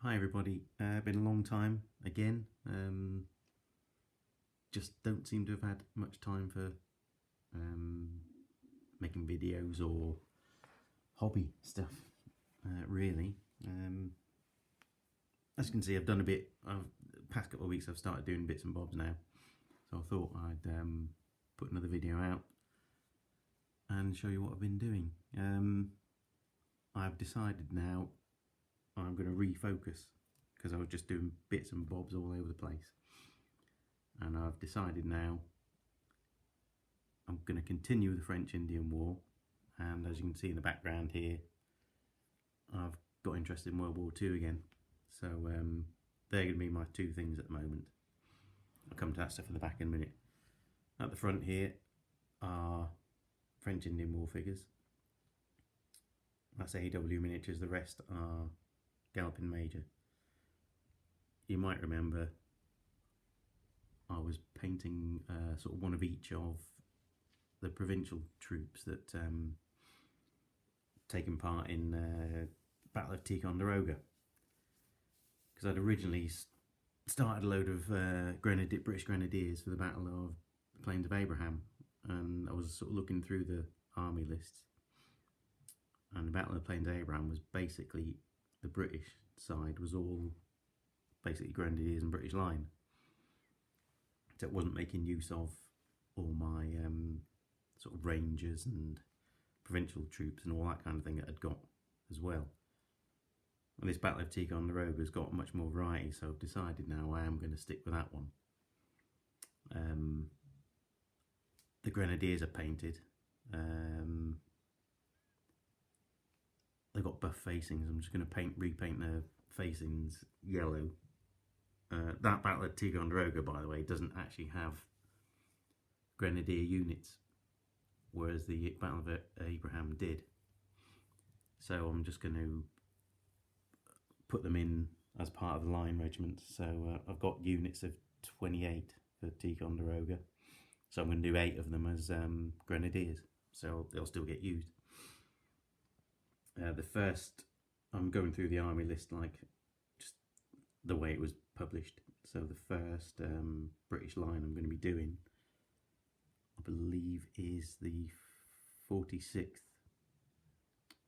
Hi everybody, been a long time again. Just don't seem to have had much time for making videos or hobby stuff, really. As you can see, I've done a bit. The past couple of weeks I've started doing bits and bobs now, so I thought I'd put another video out and show you what I've been doing. I've decided now I'm going to refocus because I was just doing bits and bobs all over the place, and I've decided now I'm going to continue the French-Indian War. And as you can see in the background here, I've got interested in World War II again, so they're going to be my two things at the moment. I'll come to that stuff in the back in a minute. At the front here are French-Indian War figures. That's AEW miniatures, the rest are Galloping Major. You might remember I was painting sort of one of each of the provincial troops that taken part in Battle of Ticonderoga, because I'd originally started a load of British Grenadiers for the Battle of the Plains of Abraham, and I was sort of looking through the army lists, and the Battle of the Plains of Abraham was basically, the British side was all basically Grenadiers and British Line, so it wasn't making use of all my sort of Rangers and provincial troops and all that kind of thing that I'd got as well. And this Battle of Ticonderoga has got much more variety, so I've decided now I am going to stick with that one. The Grenadiers are painted. They've got buff facings. I'm just going to repaint the facings yellow. That Battle of Ticonderoga, by the way, doesn't actually have Grenadier units, whereas the Battle of Abraham did. So I'm just going to put them in as part of the line regiment. So I've got units of 28 for Ticonderoga, so I'm going to do 8 of them as Grenadiers, so they'll still get used. The first, I'm going through the army list like just the way it was published. So the first British line I'm going to be doing, I believe, is the 46th,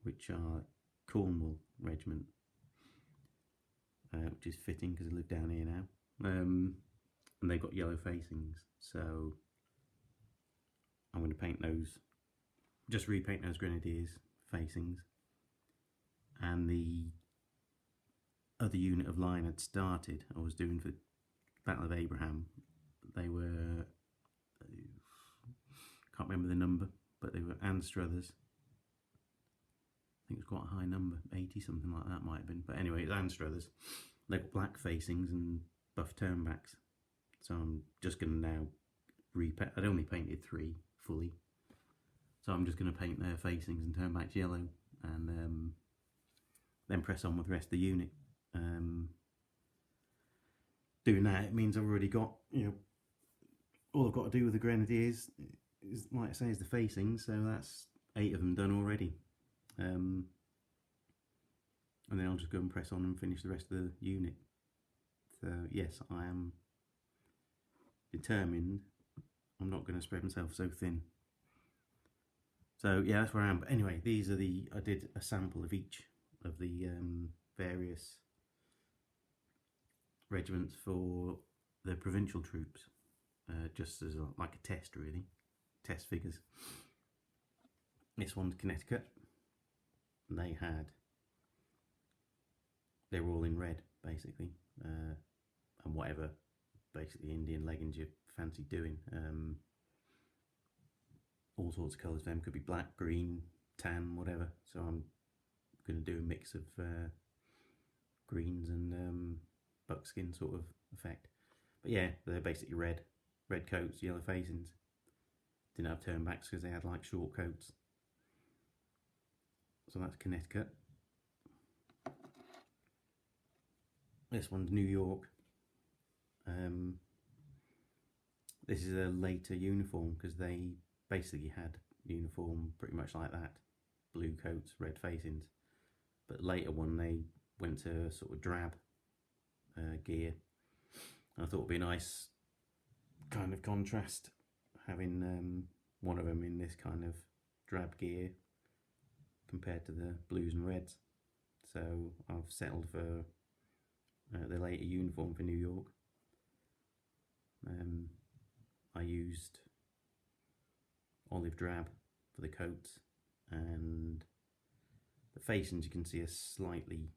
which are Cornwall Regiment, which is fitting because I live down here now. And they've got yellow facings, so I'm going to paint those, just repaint those Grenadiers facings. And the other unit of line had started, I was doing for Battle of Abraham. They were, can't remember the number, but they were Anne Struthers. I think it was quite a high number, 80 something like that might have been. But anyway, it's Anne Struthers. They've got black facings and buff turnbacks. So I'm just going to now repaint. I'd only painted 3 fully, so I'm just going to paint their facings and turnbacks yellow, and then press on with the rest of the unit. Doing that, it means I've already got, all I've got to do with the Grenadiers is, like I say, is the facings, so that's 8 of them done already. And then I'll just go and press on and finish the rest of the unit. So yes, I am determined I'm not going to spread myself so thin. So yeah, that's where I am. But anyway, these are I did a sample of each of the various regiments for the provincial troops, just as like a test, really, test figures. This one's Connecticut. They were all in red, basically, and whatever basically Indian leggings you fancy doing. All sorts of colours for them, could be black, green, tan, whatever. So I'm going to do a mix of greens and buckskin sort of effect. But yeah, they're basically red coats, yellow facings. Didn't have turnbacks because they had like short coats. So that's Connecticut. This one's New York. This is a later uniform because they basically had uniform pretty much like that, blue coats, red facings. But later one they went to sort of drab gear. And I thought it'd be a nice kind of contrast having one of them in this kind of drab gear compared to the blues and reds. So I've settled for the later uniform for New York. I used olive drab for the coats, and the facings you can see are slightly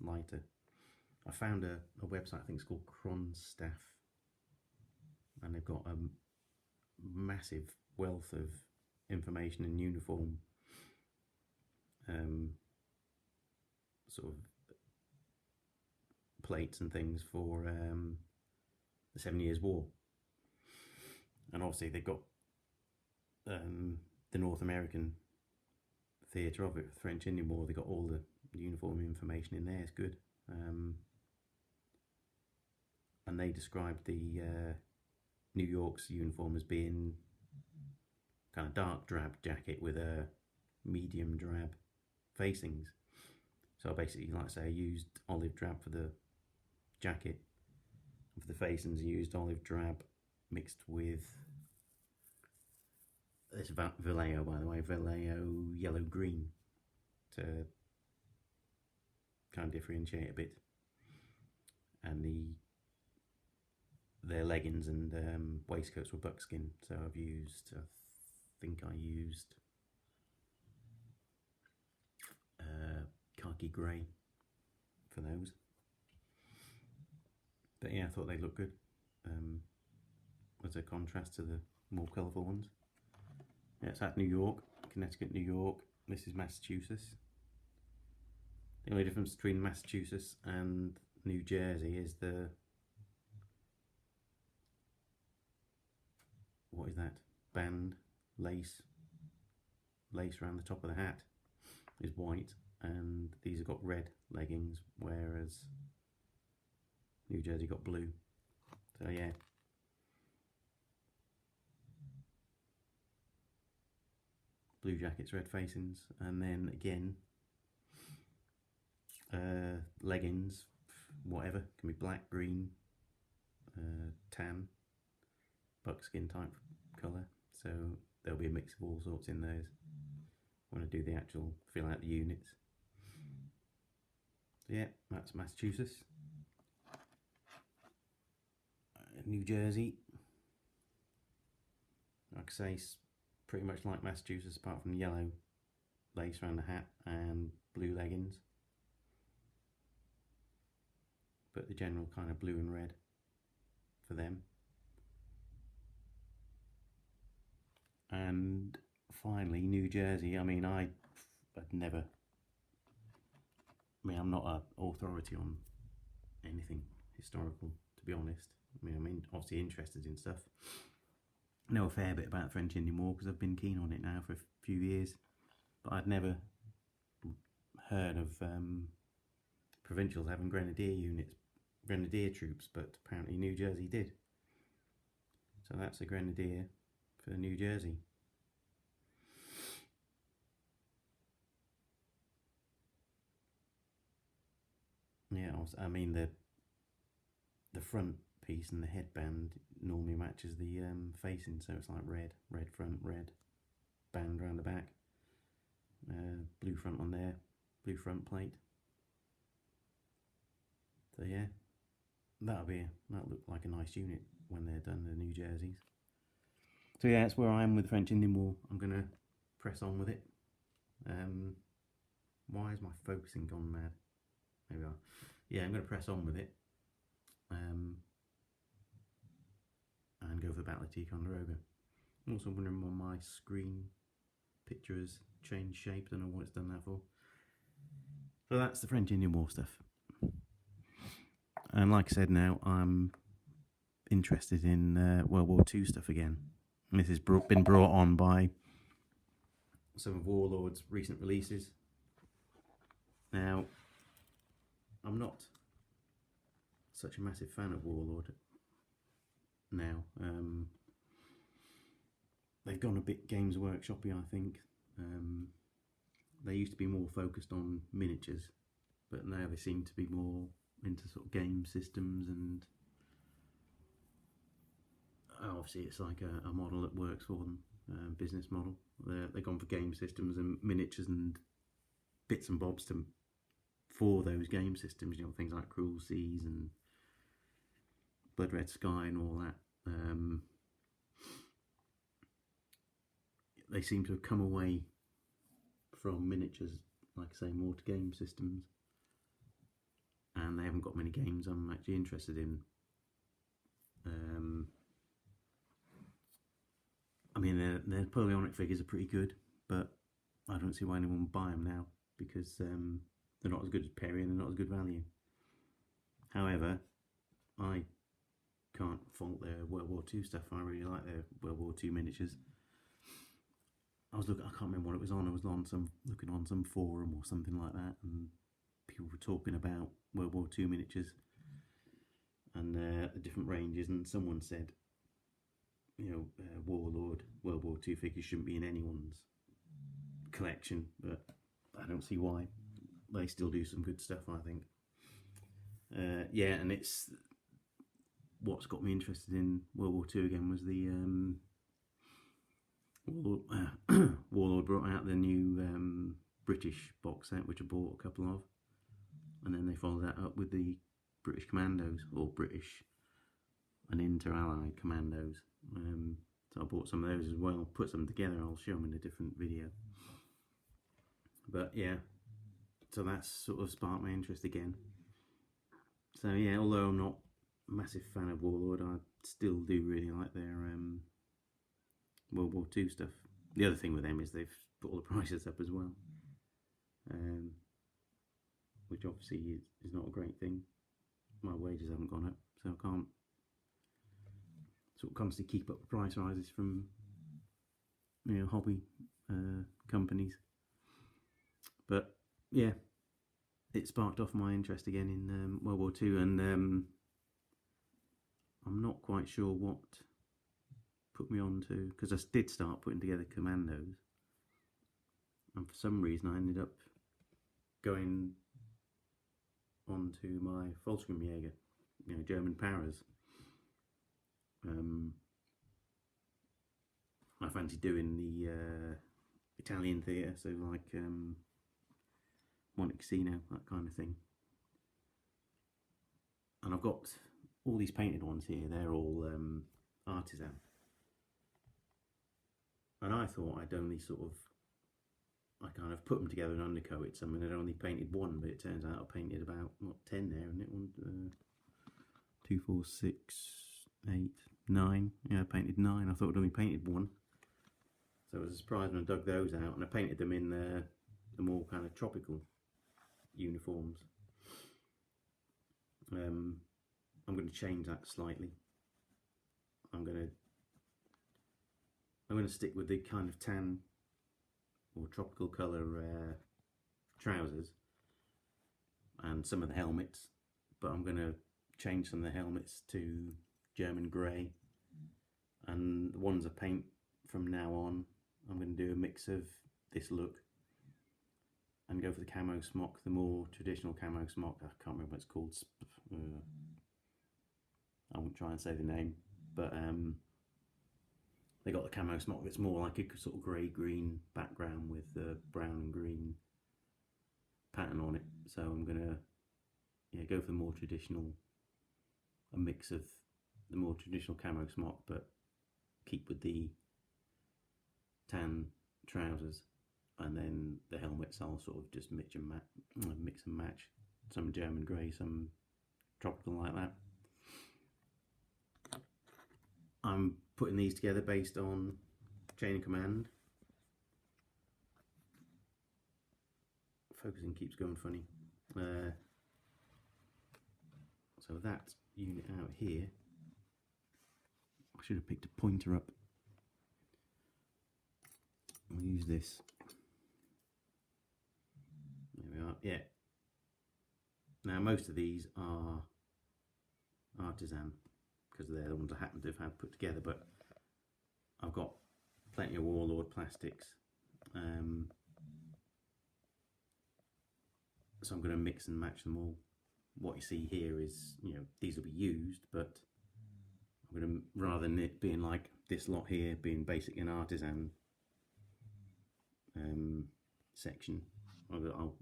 lighter. I found a website, I think it's called Kronstaff, and they've got a massive wealth of information and uniform sort of plates and things for the 7 Years' War. And obviously they've got the North American theatre of it, French Indian War. They've got all the uniform information in there. It's good. And they described the New York's uniform as being kind of dark drab jacket with a medium drab facings. So basically, like I say, I used olive drab for the jacket. For the facings, I used olive drab mixed with this Vallejo, by the way, Vallejo yellow green, to kind of differentiate a bit. And their leggings and waistcoats were buckskin, so I think I used khaki grey for those. But yeah, I thought they looked good as a contrast to the more colourful ones. Yeah, it's at New York, Connecticut, New York. This is Massachusetts. The only difference between Massachusetts and New Jersey is what is that? Band lace around the top of the hat is white, and these have got red leggings, whereas New Jersey got blue. So yeah. Blue jackets, red facings, and then again leggings, whatever, can be black, green, tan, buckskin type colour. So there'll be a mix of all sorts in those when I do the actual fill out the units. So yeah, that's Massachusetts. New Jersey, like I say, pretty much like Massachusetts, apart from yellow lace around the hat and blue leggings, but the general kind of blue and red for them. And finally, New Jersey. I mean, I'm not an authority on anything historical, to be honest. I mean, obviously interested in stuff. I know a fair bit about the French Indian War because I've been keen on it now for a few years, but I'd never heard of provincials having grenadier troops, but apparently New Jersey did. So that's a grenadier for New Jersey. Yeah, I mean the front piece and the headband normally matches the facing, so it's like red front, red band around the back, blue front on there, blue front plate. So yeah, that'll look like a nice unit when they're done, the New Jerseys. So yeah, that's where I am with French Indian War. I'm gonna press on with it. Why is my focusing gone mad? There we are. Yeah, I'm gonna press on with it. And go for the Battle of Ticonderoga. I'm also wondering why my screen picture has changed shape. Don't know what it's done that for. So that's the French Indian War stuff. And like I said, now I'm interested in World War II stuff again. And this has been brought on by some of Warlord's recent releases. Now, I'm not such a massive fan of Warlord now. They've gone a bit Games Workshop-y, I think. They used to be more focused on miniatures, but now they seem to be more into sort of game systems, and obviously it's like a model that works for them, business model. They've gone for game systems and miniatures and bits and bobs for those game systems, you know, things like Cruel Seas and Blood Red Sky and all that. They seem to have come away from miniatures, like I say, more to game systems, and they haven't got many games I'm actually interested in. I mean, their Napoleonic figures are pretty good, but I don't see why anyone would buy them now, because they're not as good as Perry and they're not as good value. However, I can't fault their World War II stuff. I really like their World War II miniatures. I can't remember what it was on. I was looking on some forum or something like that, and people were talking about World War II miniatures and the different ranges, and someone said, you know, Warlord World War II figures shouldn't be in anyone's collection, but I don't see why. They still do some good stuff, I think. Yeah, and it's what's got me interested in World War II again was the Warlord brought out the new British box set, which I bought a couple of, and then they followed that up with the British Commandos, or British and Inter-Allied Commandos. So I bought some of those as well, put some together. I'll show them in a different video. But yeah, so that's sort of sparked my interest again. So yeah, although I'm not a massive fan of Warlord, I still do really like their World War II stuff. The other thing with them is they've put all the prices up as well, which obviously is not a great thing. My wages haven't gone up, so I can't sort of constantly keep up the price rises from, you know, hobby companies. But yeah, it sparked off my interest again in World War II, and I'm not quite sure what put me on to, because I did start putting together Commandos, and for some reason I ended up going on to my Fallschirmjäger, you know, German Paras. I fancy doing the Italian theatre, so like Monte Cassino, that kind of thing. And I've got all these painted ones here, they're all artisan. And I thought I'd only I kind of put them together and undercoated some, and I'd only painted one, but it turns out I painted about, what, 10 there, and it? 2, 4, 6, 8, 9. Yeah, I painted 9. I thought I'd only painted one. So I was surprised when I dug those out, and I painted them in the more kind of tropical uniforms. I'm going to change that slightly. I'm going to stick with the kind of tan or tropical colour trousers and some of the helmets, but I'm going to change some of the helmets to German grey, and the ones I paint from now on, I'm going to do a mix of this look and go for the camo smock, the more traditional camo smock. I can't remember what it's called. I won't try and say the name, but they got the camo smock that's more like a sort of grey-green background with brown and green pattern on it. So I'm gonna go for the more traditional, a mix of the more traditional camo smock, but keep with the tan trousers, and then the helmets I'll sort of just mix and match. Some German grey, some tropical like that. I'm putting these together based on Chain of Command. Focusing keeps going funny. So that unit out here, I should have picked a pointer up. I'll use this. There we are. Yeah. Now most of these are artisan, because they're the ones I happen to have had put together, but I've got plenty of Warlord plastics. So I'm going to mix and match them all. What you see here is, you know, these will be used, but I'm going to, rather than it being like this lot here being basic and artisan section,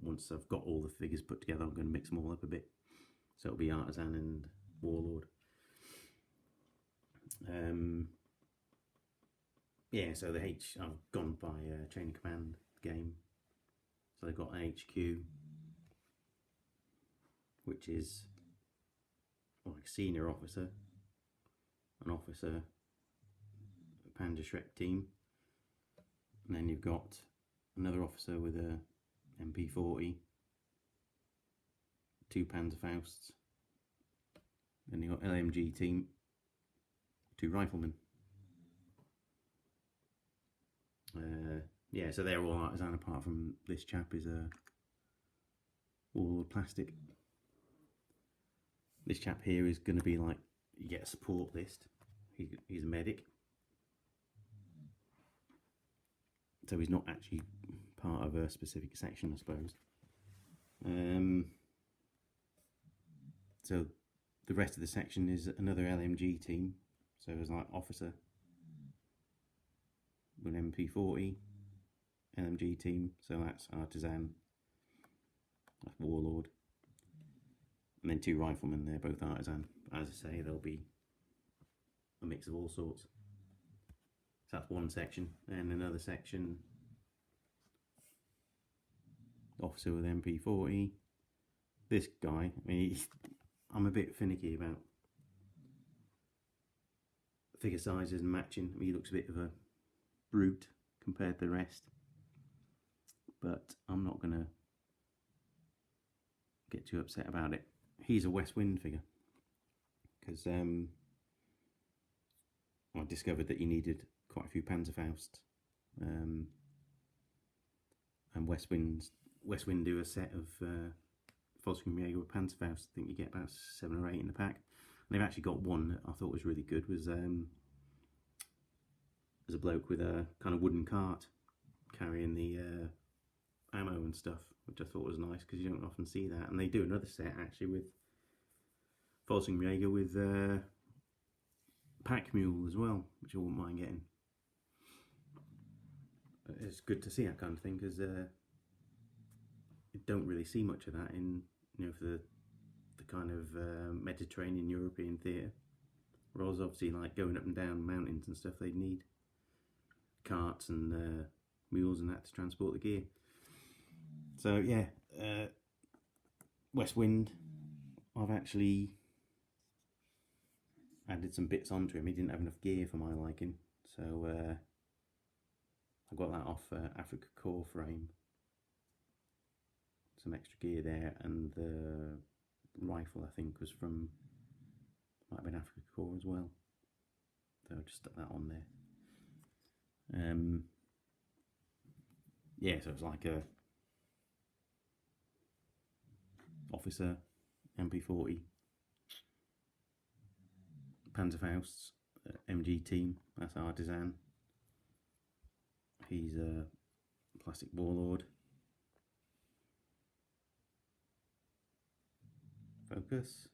once I've got all the figures put together, I'm going to mix them all up a bit. So it'll be artisan and warlord. Yeah, so the I've gone by Chain of Command game. So they've got an HQ, which is like a senior officer, an officer, a Panzerschreck team, and then you've got another officer with a MP40, 2 Panzerfausts, then you've got LMG team, 2 riflemen. Yeah, so they're all artisan apart from this chap is a all plastic. This chap here is going to be like, you get a support list. He's a medic, so he's not actually part of a specific section, I suppose. So the rest of the section is another LMG team. So it's like officer with an MP40, LMG team. So that's artisan, that's warlord, and then 2 riflemen. They're both artisan. As I say, there'll be a mix of all sorts. So that's one section. And another section, officer with MP40. This guy, I mean, I'm a bit finicky about figure sizes and matching. I mean, he looks a bit of a brute compared to the rest, but I'm not going to get too upset about it. He's a West Wind figure because I discovered that you needed quite a few Panzerfausts, and West Wind do a set of Volkswagen with Panzerfaust. I think you get about 7 or 8 in the pack. And they've actually got one that I thought was really good. Was there's a bloke with a kind of wooden cart carrying the ammo and stuff, which I thought was nice because you don't often see that. And they do another set actually with Volkswagen with pack mule as well, which I wouldn't mind getting. It's good to see that kind of thing because you don't really see much of that in, you know, for the kind of Mediterranean European theatre. Whereas obviously like going up and down mountains and stuff, they'd need carts and mules and that to transport the gear. So yeah, West Wind, I've actually added some bits onto him. He didn't have enough gear for my liking, so I got that off Afrika Korps frame. Some extra gear there, and the rifle I think was from, might have been Afrika Korps as well. So I just stuck that on there. Yeah, so it's like a officer, MP40, Panzerfausts, MG team, that's artisan. He's a plastic warlord. Focus.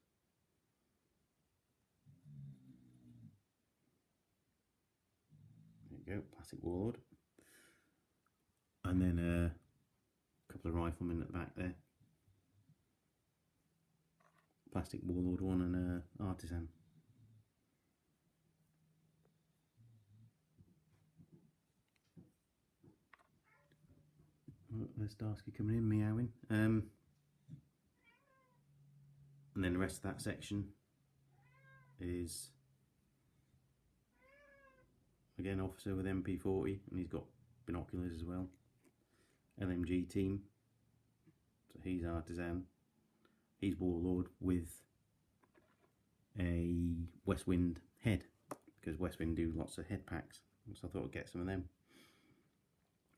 There you go, plastic warlord. And then a couple of riflemen at the back there. Plastic warlord one and artisan. Oh, there's Starsky coming in, meowing. And then the rest of that section is again officer with MP40, and he's got binoculars as well. LMG team, so he's artisan. He's warlord with a West Wind head, because West Wind do lots of head packs, so I thought I'd get some of them.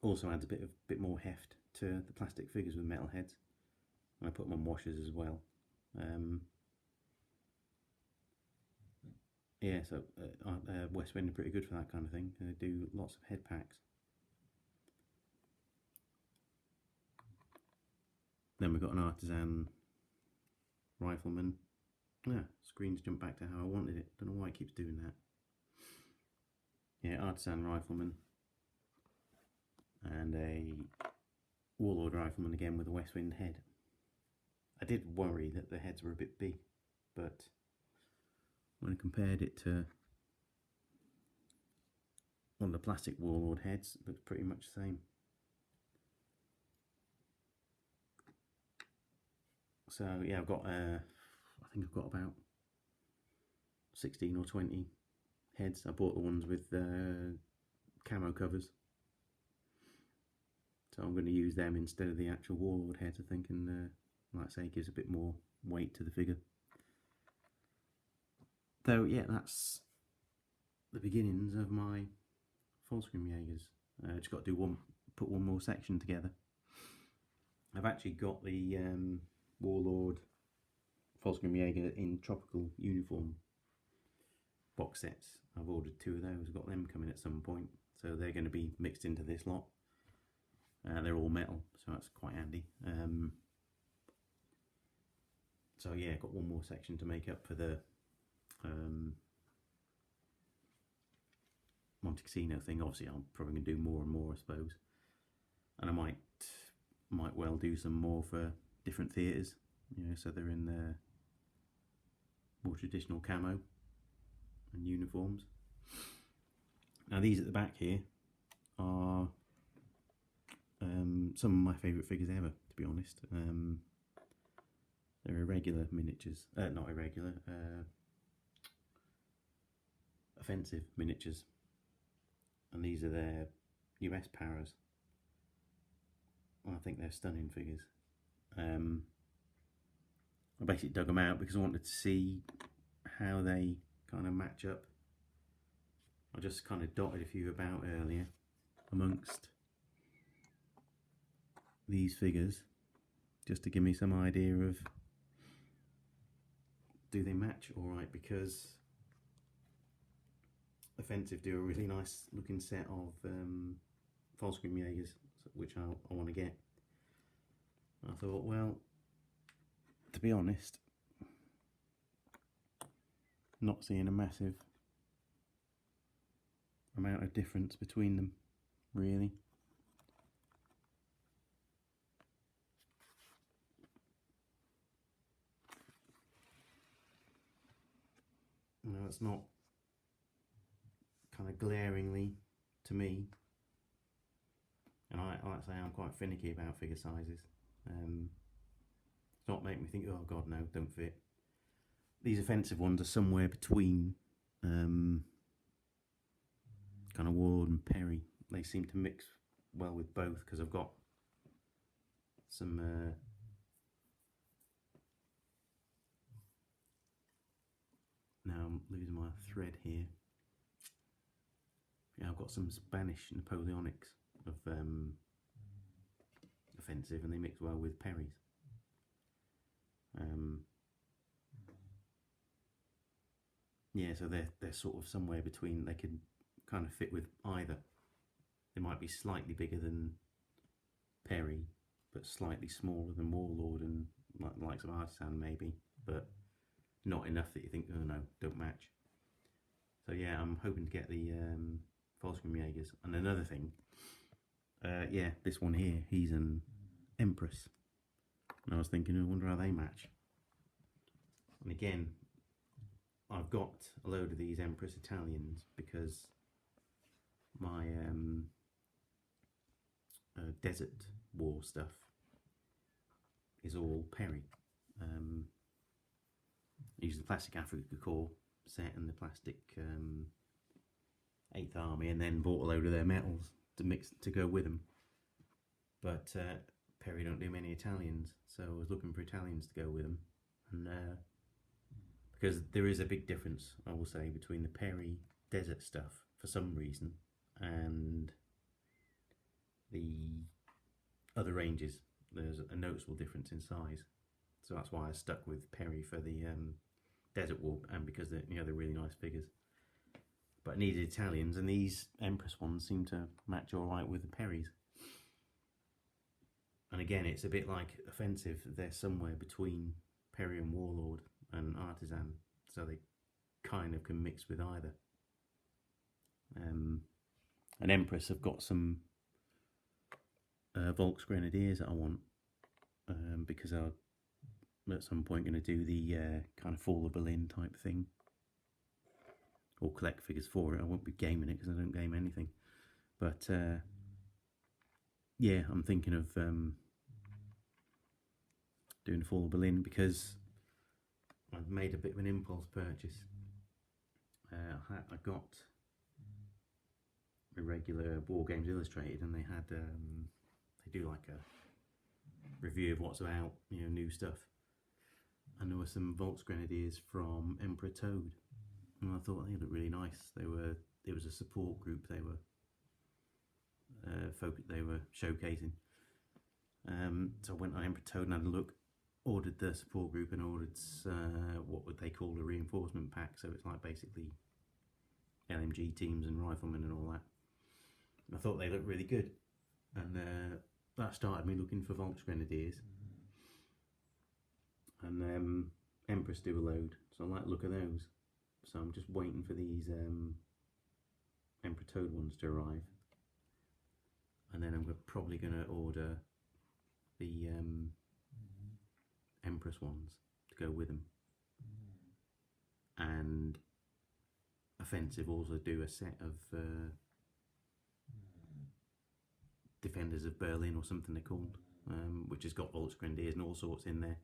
Also adds a bit more heft to the plastic figures with metal heads. And I put them on washers as well. Yeah, so West Wind are pretty good for that kind of thing. They do lots of head packs. Then we've got an artisan rifleman. Yeah, screen's jumped back to how I wanted it. Don't know why it keeps doing that. Yeah, artisan rifleman. And a warlord rifleman again with a Westwind head. I did worry that the heads were a bit big, but when I compared it to one of the plastic warlord heads, it looks pretty much the same. So yeah, I've got I think I've got about 16 or 20 heads. I bought the ones with camo covers, so I'm going to use them instead of the actual warlord heads, I think, and like I say, it gives a bit more weight to the figure. So yeah, that's the beginnings of my Volksgrim Jaegers. Just got to put one more section together. I've actually got the Warlord Volksgrim Jaeger in tropical uniform box sets. I've ordered 2 of those, got them coming at some point, so they're going to be mixed into this lot. They're all metal, so that's quite handy. So yeah, got one more section to make up for the Monte Cassino thing. Obviously I'm probably going to do more and more, I suppose, and I might well do some more for different theatres, you know, so they're in their more traditional camo and uniforms. Now these at the back here are some of my favourite figures ever, to be honest. They're irregular miniatures, not irregular, offensive miniatures, and these are their US Paras. I think they're stunning figures. I basically dug them out because I wanted to see how they kind of match up. I just kind of dotted a few about earlier amongst these figures, just to give me some idea of, do they match alright, because Offensive do a really nice looking set of Volksgrim Jaegers, which I want to get. I thought, well, to be honest, not seeing a massive amount of difference between them, really. No, it's not kind of glaringly to me, and I like to say I'm quite finicky about figure sizes. It's not making me think, oh god, no, don't fit. These offensive ones are somewhere between kind of Warlord and Perry. They seem to mix well with both, because I've got some now I'm losing my thread here. Yeah, I've got some Spanish Napoleonics of offensive, and they mix well with Perry's. Yeah, so they're sort of somewhere between. They could kind of fit with either. They might be slightly bigger than Perry, but slightly smaller than Warlord and like the likes of Artisan maybe, but not enough that you think, oh no, don't match. So yeah, I'm hoping to get the Volksgrim Jaegers. And another thing, yeah, this one here, he's an Empress, and I was thinking, I wonder how they match. And again, I've got a load of these Empress Italians because my Desert War stuff is all Perry. I use the plastic Afrika Korps set and the plastic 8th Army, and then bought a load of their metals to mix to go with them. But Perry don't do many Italians, so I was looking for Italians to go with them, and because there is a big difference, I will say, between the Perry Desert stuff for some reason and the other ranges. There's a noticeable difference in size, so that's why I stuck with Perry for the Desert War, and because they're, you know, they're really nice figures. But I needed Italians, and these Empress ones seem to match all right with the Perrys. And again, it's a bit like Offensive. They're somewhere between Perry and Warlord and Artisan, so they kind of can mix with either. And Empress have got some Volks Grenadiers that I want, because I'm at some point going to do the kind of Fall of Berlin type thing, or collect figures for it. I won't be gaming it because I don't game anything, but yeah, I'm thinking of doing the Fall of Berlin because I've made a bit of an impulse purchase. I got a regular War Games Illustrated, and they had they do like a review of what's out, you know, new stuff. And there were some Volks Grenadiers from Emperor Toad, and I thought they looked really nice. It was a support group. They were showcasing. So I went on Emperor Toad and had a look. Ordered the support group and ordered what would they call a reinforcement pack. So it's like basically LMG teams and riflemen and all that. And I thought they looked really good, and that started me looking for Volks Grenadiers. And Empress do a load, so I like the look of those. So I'm just waiting for these Emperor Toad ones to arrive, and then I'm probably going to order the Empress ones to go with them. And Offensive also do a set of Defenders of Berlin or something they're called, which has got Volks Grenadiers and all sorts in there.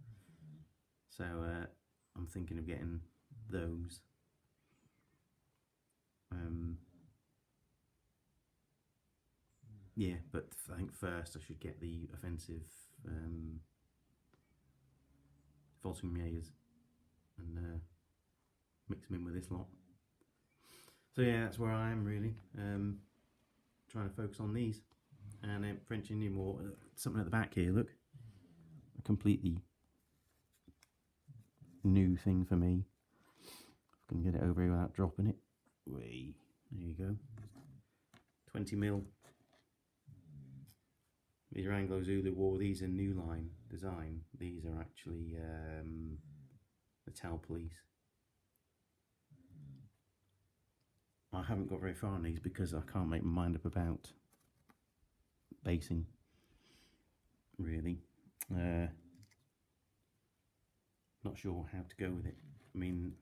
So I'm thinking of getting those. Yeah, but I think first I should get the Offensive Volkswagen and mix them in with this lot. So yeah, that's where I am really. Trying to focus on these. And then French Indian War, something at the back here, look. A completely new thing for me. If I can get it over here without dropping it. Whee, there you go. 20mm. These are Anglo-Zulu War. These are New Line design. These are actually the Tal Police. I haven't got very far on these because I can't make my mind up about basing, really. Not sure how to go with it. I mean,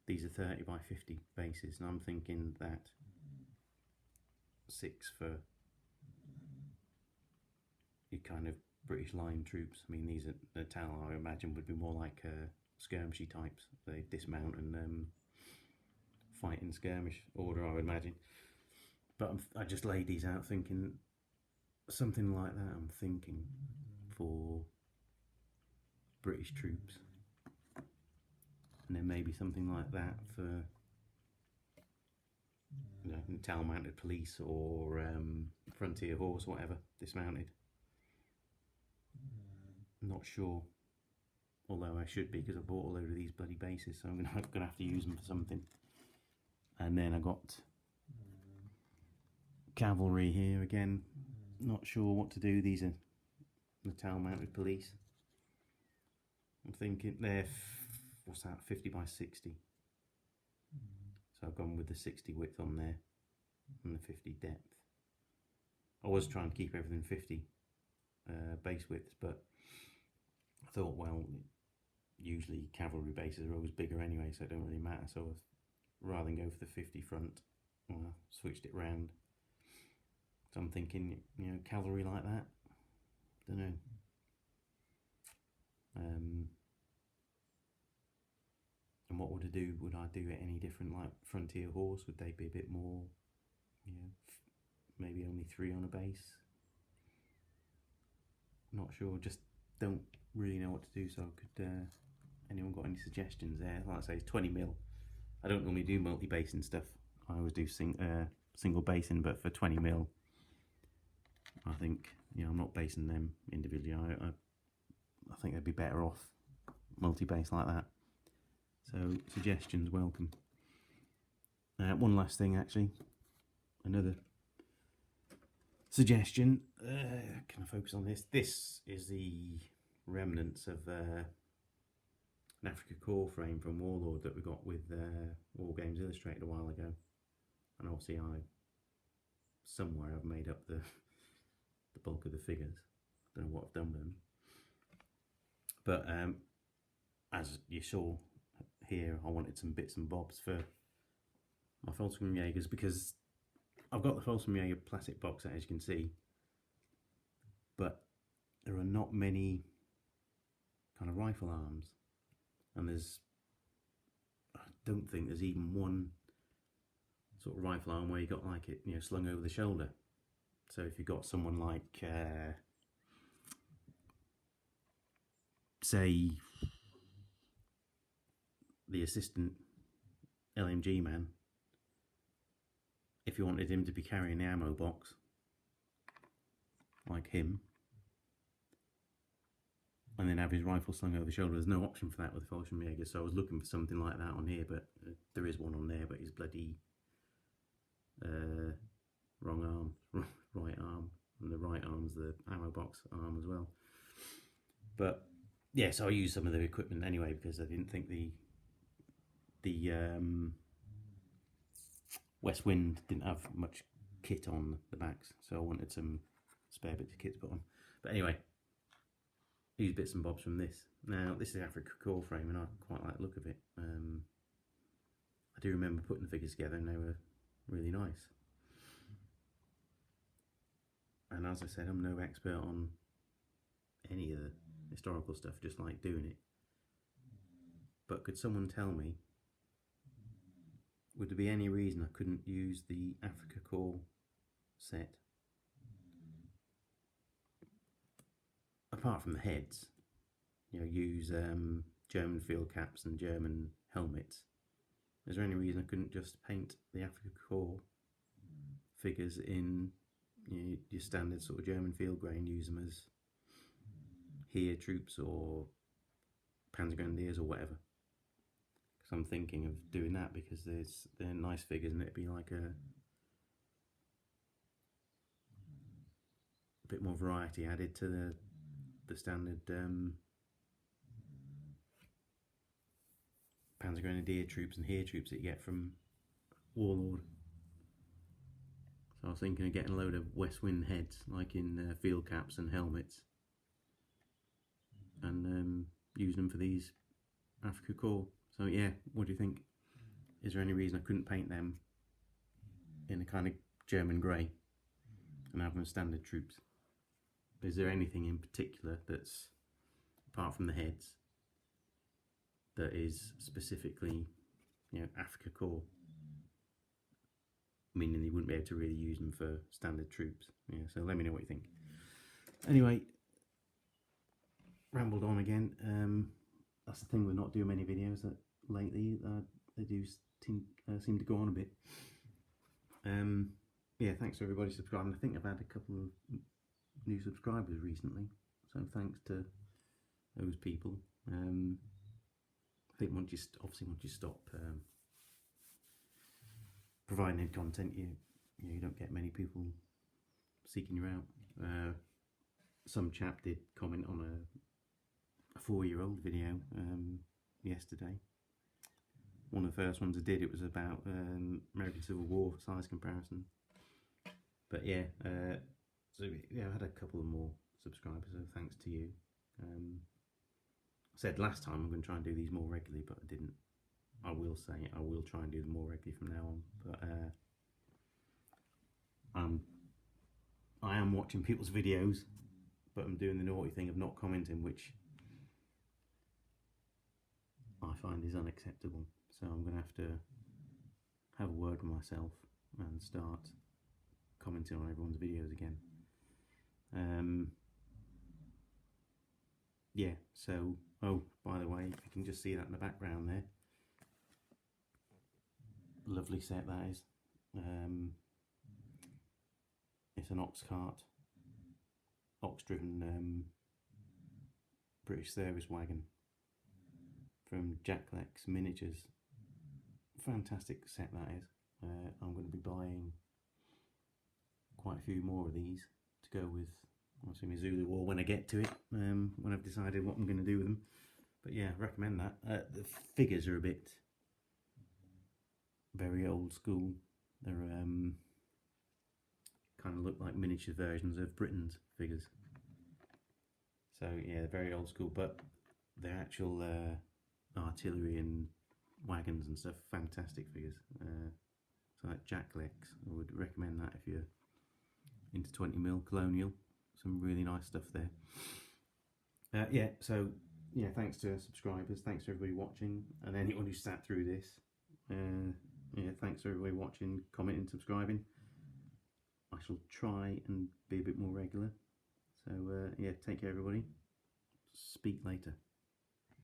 these are 30 by 50 bases, and I'm thinking that 6 for your kind of British line troops. I mean, these are the Tal, I imagine, would be more like skirmishy types. They dismount and fight in skirmish order, I would imagine. But I just laid these out thinking something like that. I'm thinking for British troops, and then maybe something like that for, you know, Tal Mounted Police or Frontier Horse, whatever, dismounted. Not sure, although I should be because I bought a load of these bloody bases, so I'm gonna have to use them for something. And then I got cavalry here again. Not sure what to do. These are the Tal Mounted Police. I'm thinking they're what's that, 50 by 60. So I've gone with the 60 width on there and the 50 depth. I was trying to keep everything 50 base widths, but I thought, well, usually cavalry bases are always bigger anyway, so it don't really matter. So rather than go for the 50 front, I switched it round. So I'm thinking, you know, cavalry like that. Don't know. And what would I do? Would I do it any different, like Frontier Horse? Would they be a bit more, you know, maybe only 3 on a base? Not sure. Just don't really know what to do. So could anyone got any suggestions there? Like I say, it's 20mm. I don't normally do multi-basing stuff. I always do single basing, but for 20mm, I think, you know, I'm not basing them individually. I think they'd be better off multi-base like that. So suggestions welcome. One last thing, actually, another suggestion. Can I focus on this? This is the remnants of an Africa core frame from Warlord that we got with War Games Illustrated a while ago. And obviously somewhere I've made up the bulk of the figures. Don't know what I've done with them. But as you saw here, I wanted some bits and bobs for my Fallschirm Jägers, because I've got the Fallschirm Jäger plastic box set, as you can see, but there are not many kind of rifle arms, and I don't think there's even one sort of rifle arm where you got like it, slung over the shoulder. So if you've got someone like say the assistant LMG man, if you wanted him to be carrying the ammo box like him and then have his rifle slung over the shoulder, there's no option for that with the Fallschirm Jäger. So I was looking for something like that on here, but there is one on there, but he's bloody wrong arm, right arm, and the right arm's the ammo box arm as well. But yeah, so I used some of the equipment anyway, because I didn't think the West Wind didn't have much kit on the backs, so I wanted some spare bits of kit to put on. But anyway, use bits and bobs from this. Now, this is the Africa core frame, and I quite like the look of it. I do remember putting the figures together, and they were really nice. And as I said, I'm no expert on any of the historical stuff, just like doing it. But could someone tell me, would there be any reason I couldn't use the Africa core set, apart from the heads? Use German field caps and German helmets. Is there any reason I couldn't just paint the Africa core figures in your standard sort of German field grey and use them as Heer troops or Panzergrenadiers or whatever? Because I'm thinking of doing that, because they're nice figures, and it'd be like a bit more variety added to the standard Panzergrenadier troops and Heer troops that you get from Warlord. So I was thinking of getting a load of West Wind heads, like in field caps and helmets, and use them for these Africa core. So yeah, what do you think? Is there any reason I couldn't paint them in a kind of German grey and have them as standard troops? Is there anything in particular that's, apart from the heads, that is specifically, Africa core, meaning you wouldn't be able to really use them for standard troops? Yeah, so let me know what you think. Anyway, rambled on again. That's the thing with not doing many videos that lately. They do seem to go on a bit. Yeah, thanks to everybody subscribing. I think I've had a couple of new subscribers recently, so thanks to those people. I think once you stop providing any content, you don't get many people seeking you out. Some chap did comment on a 4-year-old video yesterday. One of the first ones I did, it was about American Civil War size comparison. But yeah, so yeah, I had a couple of more subscribers, so thanks to you. I said last time I'm going to try and do these more regularly, but I didn't. I will say I will try and do them more regularly from now on. But I am watching people's videos, but I'm doing the naughty thing of not commenting, which I find is unacceptable. So I'm going to have a word with myself and start commenting on everyone's videos again. Yeah, so, oh, by the way, you can just see that in the background there. Lovely set that is. It's an ox cart, ox-driven British service wagon from Jack Lex Miniatures. Fantastic set that is. I'm going to be buying quite a few more of these to go with obviously my Zulu War when I get to it, when I've decided what I'm going to do with them. But yeah, recommend that. The figures are a bit very old school. They're kind of look like miniature versions of Britain's figures. So yeah, very old school, but their actual artillery and wagons and stuff, fantastic figures. So like Jack Lex, I would recommend that if you're into 20mm colonial. Some really nice stuff there. Yeah, so yeah, thanks to subscribers, thanks to everybody watching, and anyone who sat through this. Yeah, thanks to everybody watching, commenting, subscribing. I shall try and be a bit more regular. So yeah, take care everybody. Speak later.